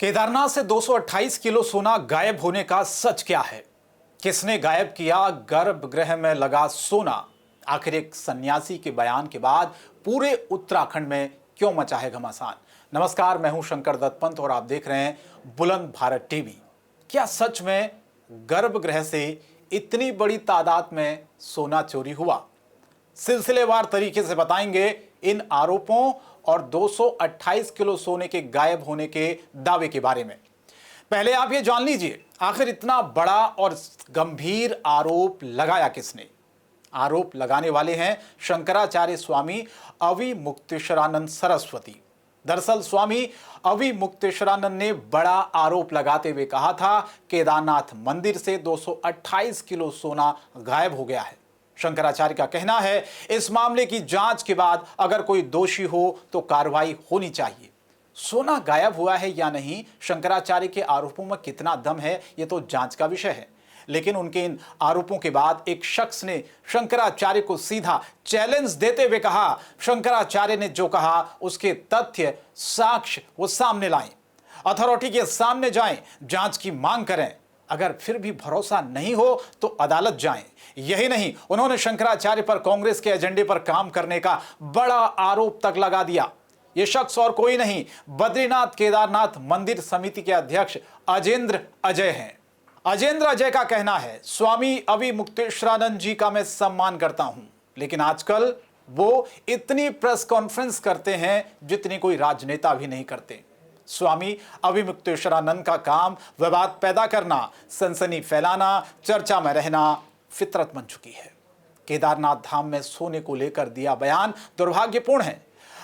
केदारनाथ से 228 किलो सोना गायब होने का सच क्या है? किसने गायब किया गर्भगृह में लगा सोना? आखिर एक सन्यासी के बयान के बाद पूरे उत्तराखंड में क्यों मचा है घमासान? नमस्कार, मैं हूं शंकर दत्त पंत और आप देख रहे हैं बुलंद भारत टीवी। क्या सच में गर्भगृह से इतनी बड़ी तादाद में सोना चोरी हुआ? सिलसिलेवार तरीके से बताएंगे इन आरोपों और 228 किलो सोने के गायब होने के दावे के बारे में। पहले आप ये जान लीजिए, आखिर इतना बड़ा और गंभीर आरोप लगाया किसने? आरोप लगाने वाले हैं शंकराचार्य स्वामी अविमुक्तेश्वरानंद सरस्वती। दरअसल स्वामी अविमुक्तेश्वरानंद ने बड़ा आरोप लगाते हुए कहा था, केदारनाथ मंदिर से 228 किलो सोना गायब हो गया है। शंकराचार्य का कहना है, इस मामले की जांच के बाद अगर कोई दोषी हो तो कार्रवाई होनी चाहिए। सोना गायब हुआ है या नहीं, शंकराचार्य के आरोपों में कितना दम है, यह तो जांच का विषय है। लेकिन उनके इन आरोपों के बाद एक शख्स ने शंकराचार्य को सीधा चैलेंज देते हुए कहा, शंकराचार्य ने जो कहा उसके तथ्य साक्ष्य वो सामने लाएं, अथॉरिटी के सामने जाएं, जांच की मांग करें। अगर फिर भी भरोसा नहीं हो तो अदालत जाएं। यही नहीं, उन्होंने शंकराचार्य पर कांग्रेस के एजेंडे पर काम करने का बड़ा आरोप तक लगा दिया। यह शख्स और कोई नहीं, बद्रीनाथ केदारनाथ मंदिर समिति के अध्यक्ष अजेंद्र अजय हैं। अजेंद्र अजय का कहना है, स्वामी अविमुक्तेश्वरानंद जी का मैं सम्मान करता हूं, लेकिन आजकल वो इतनी प्रेस कॉन्फ्रेंस करते हैं जितनी कोई राजनेता भी नहीं करते। स्वामी अविमुक्तेश्वरानंद का काम विवाद पैदा करना, सनसनी फैलाना, चर्चा में रहना फितरत बन चुकी है। केदारनाथ धाम में सोने को लेकर दिया बयान दुर्भाग्यपूर्ण है।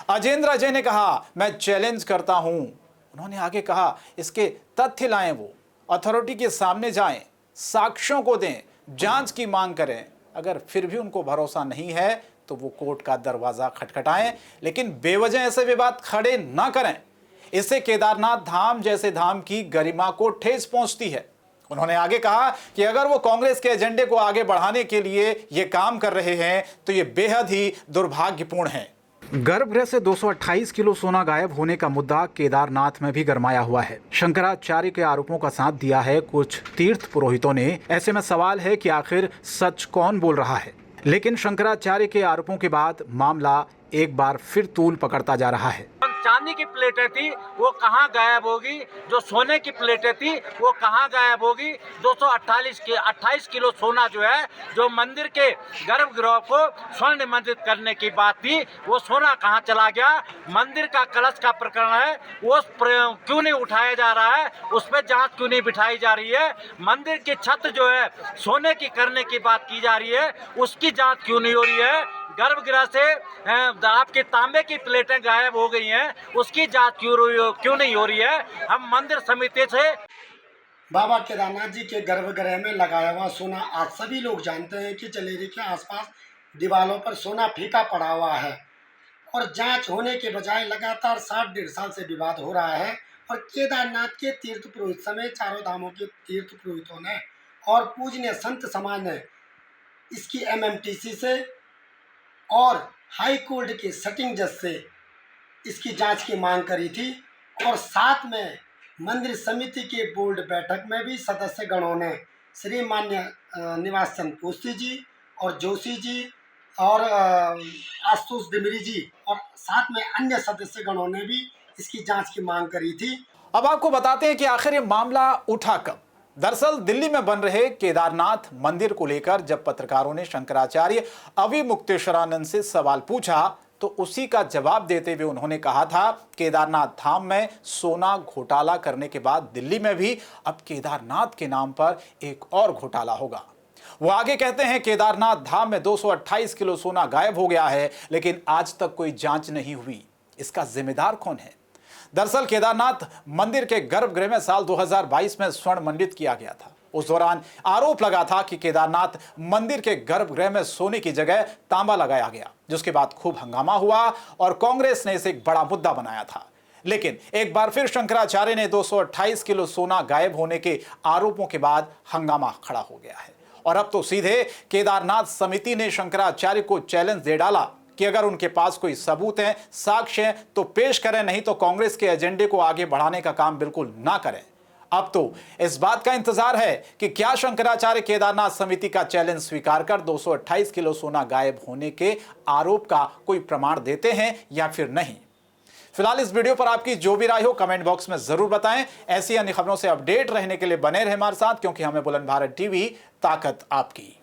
अजेंद्र अजय ने कहा, मैं चैलेंज करता हूं। उन्होंने आगे कहा, इसके तथ्य लाएं, वो अथॉरिटी के सामने जाएं, साक्ष्यों को दें, जांच की मांग करें। अगर फिर भी उनको भरोसा नहीं है तो वो कोर्ट का दरवाजा खटखटाएं, लेकिन बेवजह ऐसे विवाद खड़े ना करें। इससे केदारनाथ धाम जैसे धाम की गरिमा को ठेस पहुंचती है। उन्होंने आगे कहा कि अगर वो कांग्रेस के एजेंडे को आगे बढ़ाने के लिए ये काम कर रहे हैं तो ये बेहद ही दुर्भाग्यपूर्ण है। गर्भगृह से 228 किलो सोना गायब होने का मुद्दा केदारनाथ में भी गरमाया हुआ है। शंकराचार्य के आरोपों का साथ दिया है कुछ तीर्थ पुरोहितों ने। ऐसे में सवाल है कि आखिर सच कौन बोल रहा है। लेकिन शंकराचार्य के आरोपों के बाद मामला एक बार फिर तूल पकड़ता जा रहा है। चांदी की प्लेटें थी वो कहाँ गायब होगी, जो सोने की प्लेटें थी वो कहाँ गायब होगी। 228 किलो सोना जो है, जो मंदिर के गर्भगृह को स्वर्ण मंडित करने की बात थी, वो सोना कहाँ चला गया। मंदिर का कलश का प्रकरण है, वो क्यों नहीं उठाया जा रहा है, उस पर जांच क्यों नहीं बिठाई जा रही है। मंदिर की छत जो है सोने की करने की बात की जा रही है, उसकी जांच क्यों नहीं हो रही है। गर्भगृह से आपके तांबे की प्लेटें गायब हो गई हैं, उसकी जांच क्यों नहीं हो रही है। हम मंदिर समिति से बाबा केदारनाथ जी के गर्भगृह में लगाया हुआ सोना आज सभी लोग जानते हैं कि जलेरी के आसपास दीवारों पर सोना फीका पड़ा हुआ है और जांच होने के बजाय लगातार 60-1.5 साल से विवाद हो रहा है। और केदारनाथ के तीर्थ पुरोहित समेत चारों धामों के तीर्थ पुरोहितों ने और पूजनीय संत समाज ने इसकी एमएमटीसी से और हाई कोर्ट के सिटिंग जज से इसकी जांच की मांग करी थी। और साथ में मंदिर समिति के बोर्ड बैठक में भी सदस्य गणों ने श्री मान्य निवास चंद पोस्ती जी और जोशी जी और आशुतोष डिमरी जी और साथ में अन्य सदस्य गणों ने भी इसकी जांच की मांग करी थी। अब आपको बताते हैं कि आखिर ये मामला उठा कब। दरअसल दिल्ली में बन रहे केदारनाथ मंदिर को लेकर जब पत्रकारों ने शंकराचार्य अविमुक्तेश्वरानंद से सवाल पूछा तो उसी का जवाब देते हुए उन्होंने कहा था, केदारनाथ धाम में सोना घोटाला करने के बाद दिल्ली में भी अब केदारनाथ के नाम पर एक और घोटाला होगा। वो आगे कहते हैं, केदारनाथ धाम में 228 किलो सोना गायब हो गया है, लेकिन आज तक कोई जांच नहीं हुई। इसका जिम्मेदार कौन है? दरअसल केदारनाथ मंदिर के गर्भगृह में साल 2022 में स्वर्ण मंडित किया गया था। उस दौरान आरोप लगा था कि केदारनाथ मंदिर के गर्भगृह में सोने की जगह तांबा लगाया गया, जिसके बाद खूब हंगामा हुआ और कांग्रेस ने इसे एक बड़ा मुद्दा बनाया था। लेकिन एक बार फिर शंकराचार्य ने 228 किलो सोना गायब होने के आरोपों के बाद हंगामा खड़ा हो गया है और अब तो सीधे केदारनाथ समिति ने शंकराचार्य को चैलेंज दे डाला कि अगर उनके पास कोई सबूत है, साक्ष्य है तो पेश करें, नहीं तो कांग्रेस के एजेंडे को आगे बढ़ाने का काम बिल्कुल ना करें। अब तो इस बात का इंतजार है कि क्या शंकराचार्य केदारनाथ समिति का चैलेंज स्वीकार कर 228 किलो सोना गायब होने के आरोप का कोई प्रमाण देते हैं या फिर नहीं। फिलहाल इस वीडियो पर आपकी जो भी राय हो कमेंट बॉक्स में जरूर बताएं। ऐसी अन्य खबरों से अपडेट रहने के लिए बने रहे हमारे साथ, क्योंकि हमें बुलंद भारत टीवी ताकत आपकी।